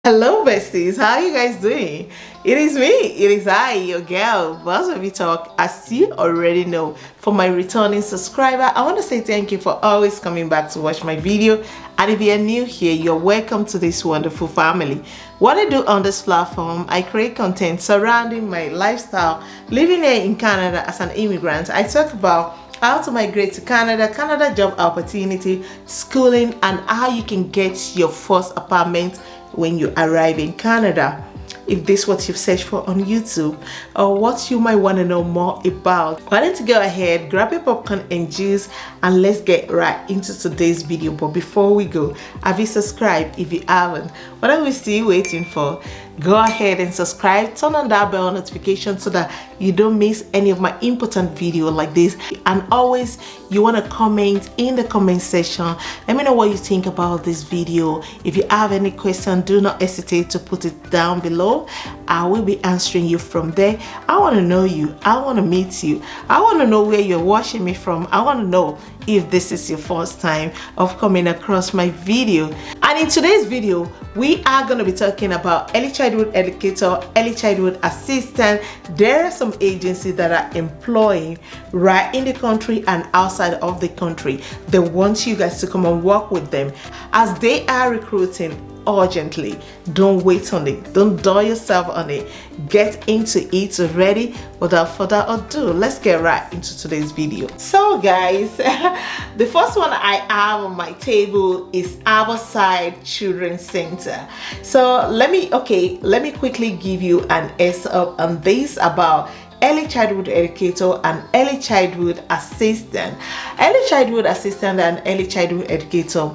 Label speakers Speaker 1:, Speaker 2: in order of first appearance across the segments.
Speaker 1: Hello besties, how are you guys doing? It is me, it is I, your girl, Boss Baby Talk. As you already know, for my returning subscriber, I want to say thank you for always coming back to watch my video. And if you're new here, you're welcome to this wonderful family. What I do on this platform, I create content surrounding my lifestyle, living here in Canada as an immigrant. I talk about how to migrate to Canada job opportunity, schooling, and how you can get your first apartment when you arrive in Canada. If this is what you've searched for on YouTube or what you might want to know more about, why don't you go ahead, grab your popcorn and juice, and let's get right into today's video. But before we go, have you subscribed? If you haven't, what are we still waiting for? Go ahead and subscribe, turn on that bell notification so that you don't miss any of my important video like this. And always, you want to comment in the comment section. Let me know what you think about this video. If you have any question, do not hesitate to put it down below. I will be answering you from there. I want to know you, I want to meet you, I want to know where you're watching me from. I want to know if this is your first time of coming across my video. And in today's video, we are going to be talking about early childhood educator, early childhood assistant. There are some agencies that are employing right in the country and outside of the country. They want you guys to come and work with them as they are recruiting urgently. Don't wait on it, don't dull yourself on it, get into it already. Without further ado, let's get right into today's video. So guys, the first one I have on my table is Riverside Children's Center. So let me quickly give you an heads up on this about early childhood educator and early childhood assistant. Early childhood assistant and early childhood educator,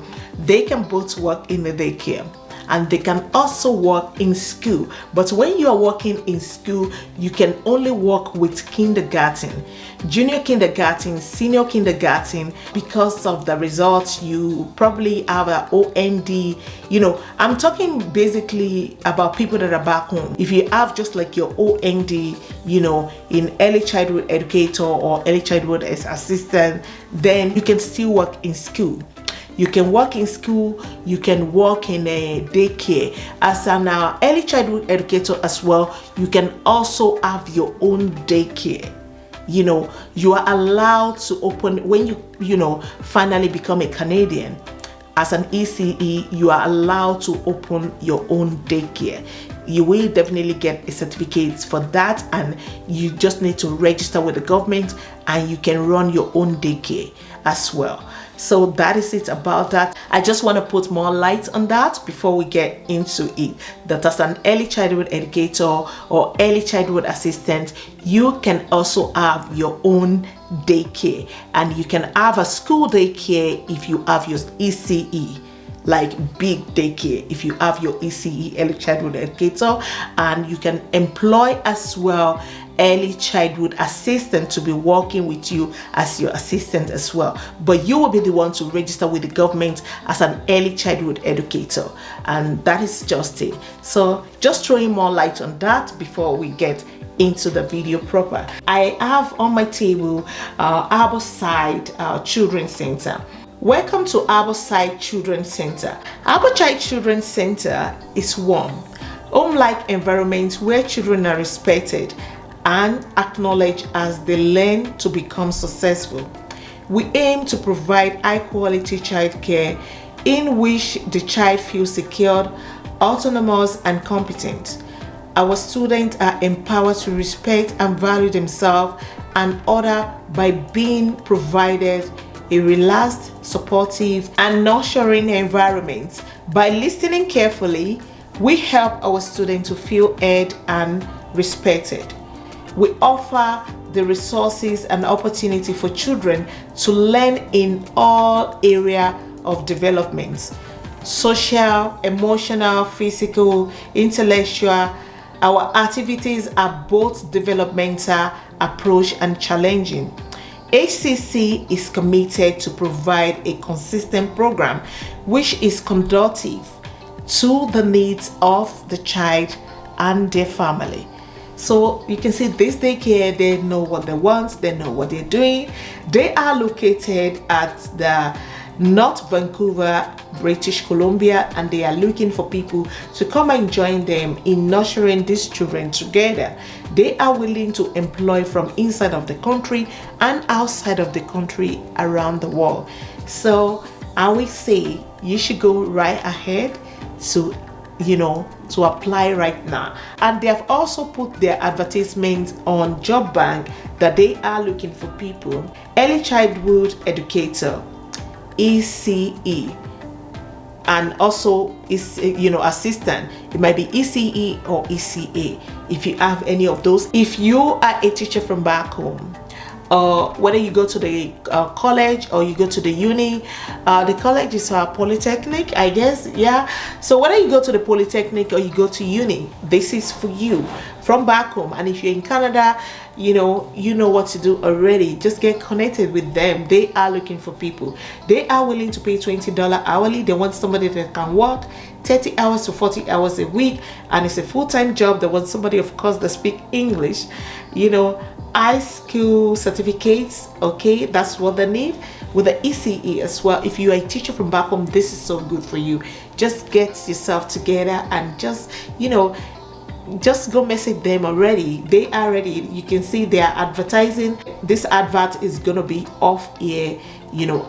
Speaker 1: they can both work in the daycare and they can also work in school. But when you are working in school, you can only work with kindergarten, junior kindergarten, senior kindergarten. Because of the results, you probably have an OND. You know, I'm talking basically about people that are back home. If you have just like your OND, you know, in early childhood educator or early childhood assistant, then you can still work in school. You can work in school, you can work in a daycare. As an early childhood educator as well, you can also have your own daycare. You know, you are allowed to open, when you finally become a Canadian, as an ECE, you are allowed to open your own daycare. You will definitely get a certificate for that, and you just need to register with the government and you can run your own daycare as well. So that is it about that. I just want to put more light on that before we get into it. That as an early childhood educator or early childhood assistant, you can also have your own daycare, and you can have a school daycare if you have your ECE, like big daycare if you have your ECE, early childhood educator. And you can employ as well early childhood assistant to be working with you as your assistant as well, but you will be the one to register with the government as an early childhood educator, and that is just it. So just throwing more light on that before we get into the video proper. I have on my table Riverside Children's Center. Welcome to Riverside Children's Center. Riverside Children's Center is warm, home-like environment where children are respected and acknowledged as they learn to become successful. We aim to provide high-quality childcare in which the child feels secured, autonomous, and competent. Our students are empowered to respect and value themselves and others by being provided a relaxed, supportive, and nurturing environment. By listening carefully, we help our students to feel heard and respected. We offer the resources and opportunity for children to learn in all areas of development: social, emotional, physical, intellectual. Our activities are both developmental approach and challenging. HCC is committed to provide a consistent program which is conducive to the needs of the child and their family. So you can see this daycare, they know what they want, they know what they're doing. They are located at the North Vancouver, British Columbia, and they are looking for people to come and join them in nurturing these children together. They are willing to employ from inside of the country and outside of the country around the world. So I will say you should go right ahead to apply right now. And they have also put their advertisement on Job Bank that they are looking for people. Early childhood educator, ECE, and also is assistant. It might be ECE or ECA if you have any of those. If you are a teacher from back home, whether you go to the college or you go to the uni, the college is a polytechnic, I guess. Yeah, so whether you go to the polytechnic or you go to uni, this is for you from back home. And if you're in Canada, you know what to do already. Just get connected with them. They are looking for people. They are willing to pay $20 hourly. They want somebody that can work 30 hours to 40 hours a week, and it's a full-time job. They want somebody, of course, that speak English, high school certificates. Okay, that's what they need. With the ECE as well, if you are a teacher from back home, this is so good for you. Just get yourself together and just go message them already. They are ready. You can see they are advertising. This advert is gonna be off air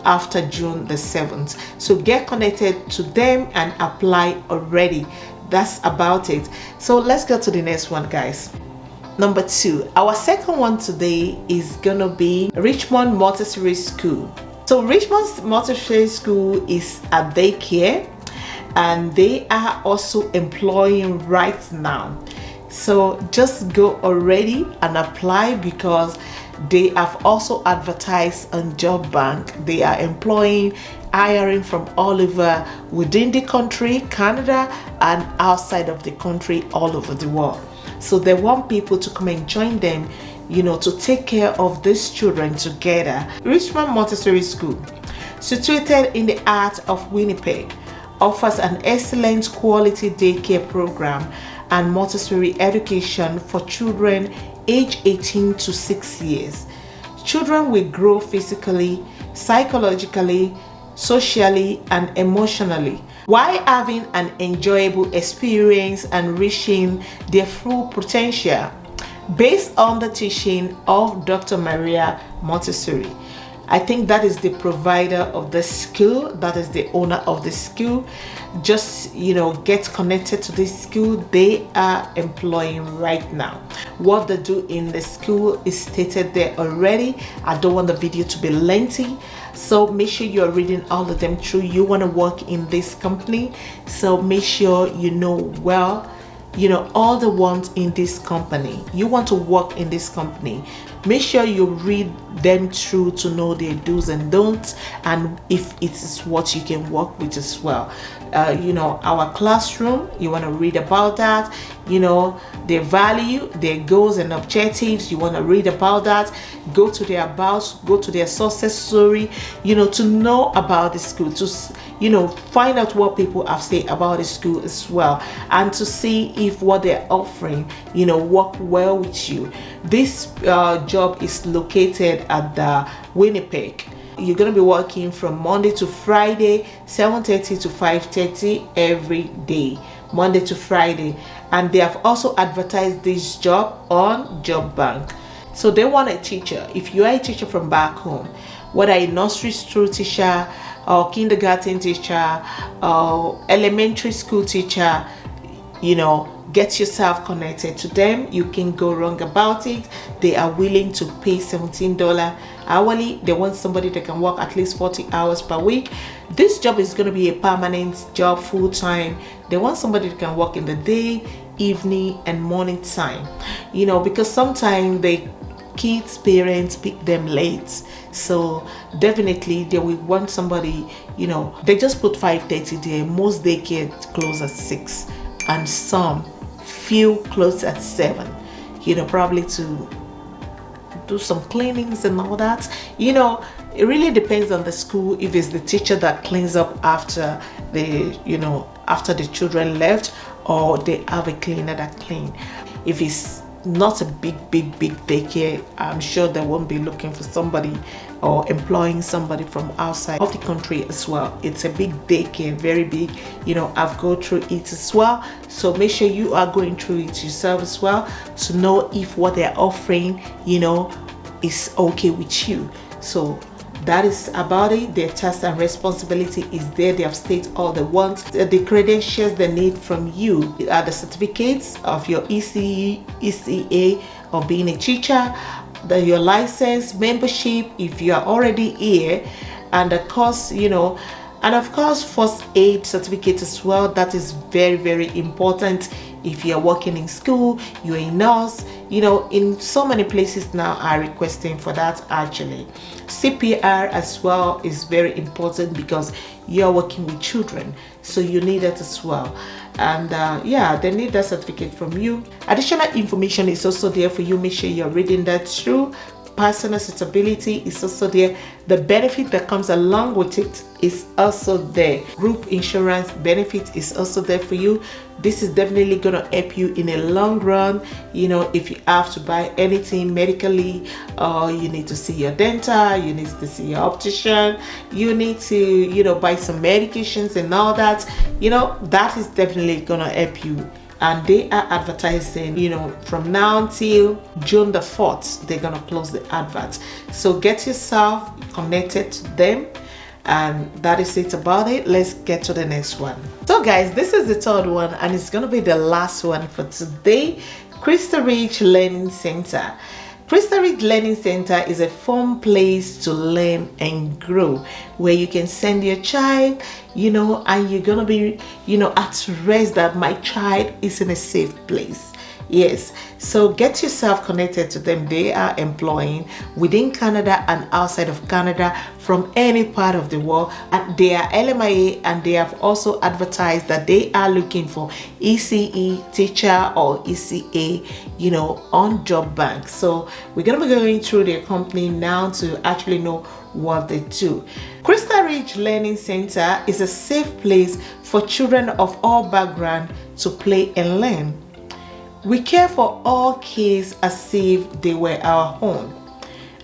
Speaker 1: after June the 7th. So get connected to them and apply already. That's about it. So let's go to the next one, guys. Number 2, our second one today is gonna be Richmond Montessori School. So Richmond Montessori School is a daycare, and they are also employing right now. So just go already and apply, because they have also advertised on Job Bank. They are employing, hiring from all over within the country, Canada, and outside of the country, all over the world. So they want people to come and join them, to take care of these children together. Richmond Montessori School, situated in the heart of Winnipeg, offers an excellent quality daycare program and Montessori education for children aged 18 to 6 years. Children will grow physically, psychologically, socially, and emotionally, while having an enjoyable experience and reaching their full potential, based on the teaching of Dr. Maria Montessori. I think that is the provider of the school, that is the owner of the school. Just get connected to this school. They are employing right now. What they do in the school is stated there already. I don't want the video to be lengthy, so make sure you're reading all of them through. You want to work in this company, so make sure all the ones in this company. You want to work in this company, make sure you read them through to know their do's and don'ts, and if it is what you can work with as well. Our classroom, you want to read about that. Their value, their goals and objectives, you want to read about that. Go to their about, go to their success story, to know about the school, to find out what people have said about the school as well, and to see if what they're offering work well with you. This job is located at the Winnipeg. You're going to be working from Monday to Friday, 7:30 to 5:30 every day, Monday to Friday. And they have also advertised this job on Job Bank. So they want a teacher. If you are a teacher from back home, whether a nursery school teacher or kindergarten teacher or elementary school teacher, get yourself connected to them. You can go wrong about it. They are willing to pay $17 hourly. They want somebody that can work at least 40 hours per week. This job is going to be a permanent job, full-time. They want somebody that can work in the day, evening, and morning time, because sometimes the kids' parents pick them late. So definitely they will want somebody, they just put 5:30 there. Most daycare close at 6, and some few close at 7, probably to do some cleanings and all that. It really depends on the school. If it's the teacher that cleans up after the children left, or they have a cleaner that clean. If it's not a big daycare. I'm sure they won't be looking for somebody or employing somebody from outside of the country as well. It's a big daycare, very big. You know, I've gone through it as well. So make sure you are going through it yourself as well to know if what they're offering, you know, is okay with you. So that is about it. Their task and responsibility is there. They have stated all they want. The credentials they need from you are the certificates of your ECE, ECA of being a teacher, your license, membership if you are already here, and the course, you know, and of course first aid certificate as well. That is very important. If you're working in school, you're a nurse, you know, in so many places now are requesting for that. Actually, CPR as well is very important because you're working with children, so you need that as well. And yeah, they need that certificate from you. Additional information is also there for you. Make sure you're reading that through. Personal suitability is also there. The benefit that comes along with it is also there. Group insurance benefit is also there for you. This is definitely going to help you in a long run. You know, if you have to buy anything medically, or you need to see your dental, you need to see your optician, you need to, you know, buy some medications and all that, you know, that is definitely going to help you. And they are advertising, you know, from now until June the 4th, they're gonna close the advert. So get yourself connected to them, and that is it about it. Let's get to the next one. So guys, this is the third one, and it's gonna be the last one for today. Crystal Ridge Learning Center. Crystal Ridge Learning Center is a fun place to learn and grow, where you can send your child, you know, and you're gonna be, you know, at rest that my child is in a safe place. Yes, so get yourself connected to them. They are employing within Canada and outside of Canada from any part of the world, and they are LMIA, and they have also advertised that they are looking for ECE teacher or ECA, you know, on job bank. So we're gonna be going through their company now to actually know what they do. Crystal Ridge Learning Center is a safe place for children of all backgrounds to play and learn. We care for all kids as if they were our own,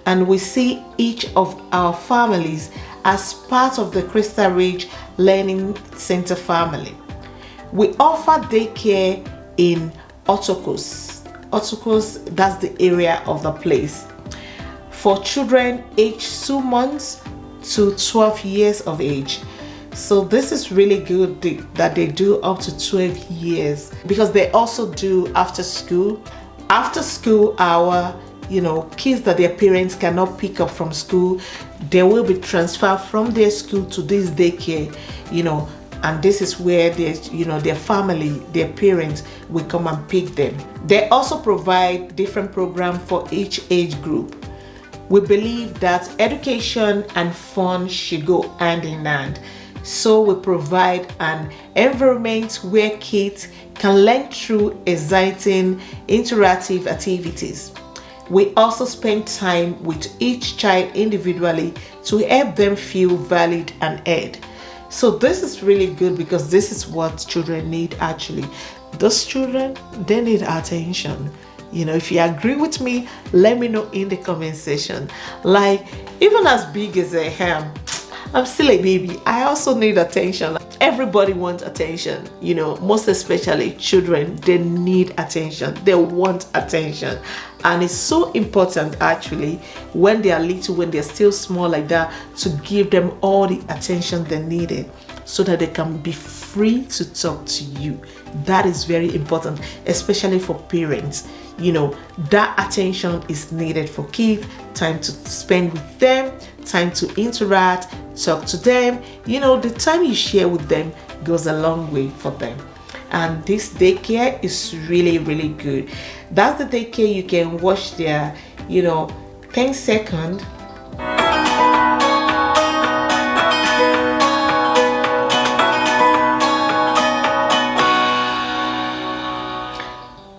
Speaker 1: and we see each of our families as part of the Crystal Ridge Learning Center family. We offer daycare in Otukos. Otukos, that's the area of the place, for children aged 2 months to 12 years of age. So this is really good that they do up to 12 years, because they also do after school hour, you know, kids that their parents cannot pick up from school, they will be transferred from their school to this daycare, you know, and this is where their family, their parents will come and pick them. They also provide different programs for each age group. We believe that education and fun should go hand in hand. So we provide an environment where kids can learn through exciting interactive activities. We also spend time with each child individually to help them feel valued and heard. So this is really good, because this is what children need actually. Those children, they need attention. You know, if you agree with me, let me know in the comment section. Like, even as big as I am, I'm still a baby. I also need attention. Everybody wants attention, you know, most especially children. They need attention. They want attention. And it's so important actually when they are little, when they're still small like that, to give them all the attention they needed so that they can be free to talk to you. That is very important, especially for parents. You know, that attention is needed for kids. Time to spend with them, time to interact, talk to them. You know, the time you share with them goes a long way for them. And this daycare is really good. That's the daycare. You can watch their, you know, 10-second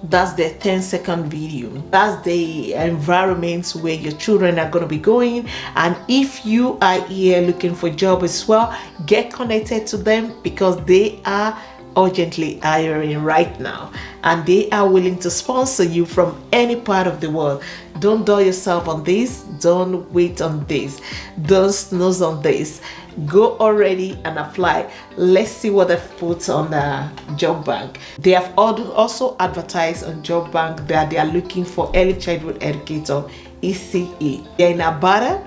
Speaker 1: that's the 10-second video. That's the environment where your children are going to be going. And if you are here looking for a job as well, get connected to them, because they are urgently hiring right now, and they are willing to sponsor you from any part of the world. Don't dull yourself on this. Don't wait on this. Don't snooze on this. Go already and apply. Let's see what they've put on the job bank. They have also advertised on job bank that they are looking for early childhood educator, ECE. They're in Abada,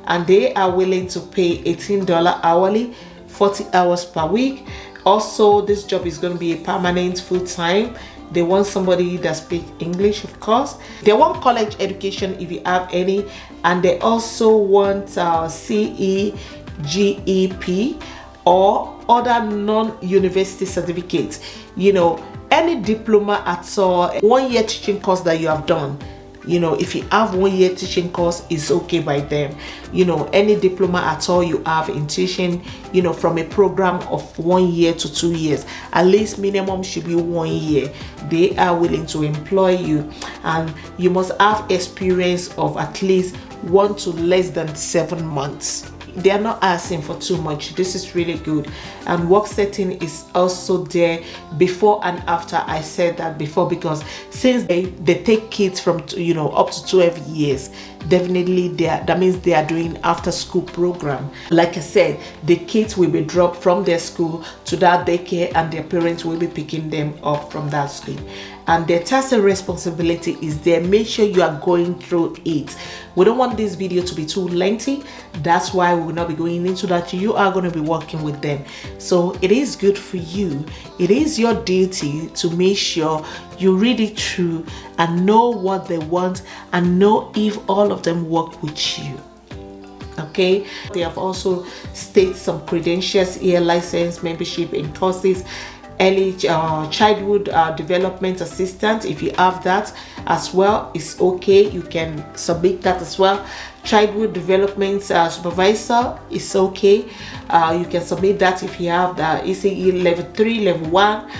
Speaker 1: and they are willing to pay $18 hourly, 40 hours per week. Also, this job is going to be a permanent full-time. They want somebody that speaks English, of course. They want college education if you have any, and they also want CE, GEP, or other non-university certificates. You know, any diploma at all, 1 year teaching course that you have done. You know, if you have 1 year teaching course, it's okay by them. You know, any diploma at all you have in teaching, you know, from a program of 1 year to 2 years, at least minimum should be 1 year. They are willing to employ you, and you must have experience of at least 1 to less than 7 months. They are not asking for too much. This is really good. And work setting is also there before and after. I said that before, because since they take kids from, you know, up to 12 years, definitely that means they are doing after school program. Like I said, the kids will be dropped from their school to that daycare, and their parents will be picking them up from that school. And their task and responsibility is there. Make sure you are going through it. We don't want this video to be too lengthy. That's why we will not be going into that. You are going to be working with them. So it is good for you. It is your duty to make sure you read it through and know what they want, and know if all of them work with you. Okay, they have also stated some credentials here: license, membership in courses, early childhood development assistant. If you have that as well, it's okay, you can submit that as well. Childhood development supervisor is okay, you can submit that if you have the ECE level 3, level 1.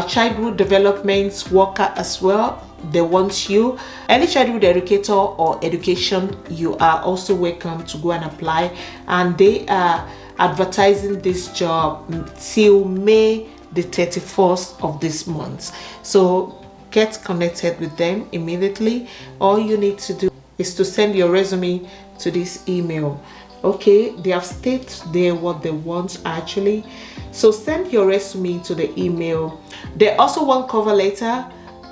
Speaker 1: Childhood development worker as well, they want you. Early childhood educator or education, you are also welcome to go and apply, and they are advertising this job till May the 31st of this month. So get connected with them immediately. All you need to do is to send your resume to this email. Okay, they have stated there what they want actually, so send your resume to the email. They also want cover letter,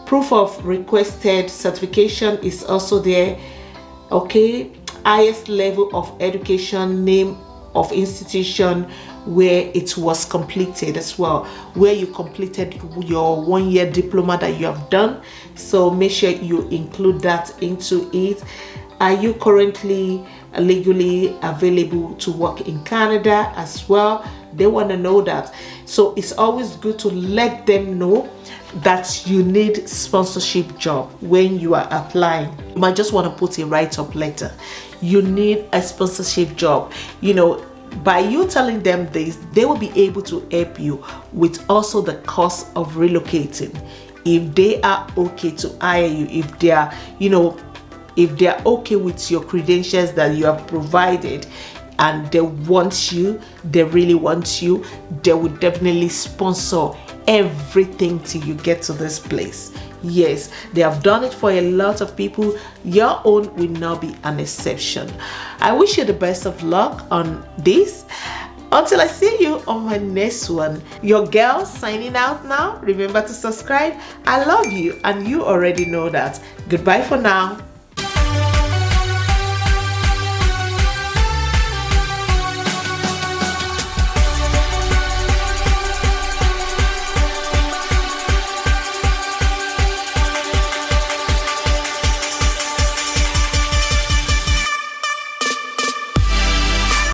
Speaker 1: proof of requested certification is also there. Okay, highest level of education, name of institution where it was completed as well, where you completed your 1 year diploma that you have done. So make sure you include that into it. Are you currently legally available to work in Canada as well? They want to know that. So it's always good to let them know that you need sponsorship job when you are applying. You might just want to put a write-up letter. You need a sponsorship job. You know, by you telling them this, they will be able to help you with also the cost of relocating. If they are okay to hire you, if they are, you know, if they are okay with your credentials that you have provided, and they want you, they really want you, they will definitely sponsor everything till you get to this place. Yes, they have done it for a lot of people. Your own will not be an exception. I wish you the best of luck on this. Until I see you on my next one, your girl signing out now. Remember to subscribe. I love you, and you already know that. Goodbye for now.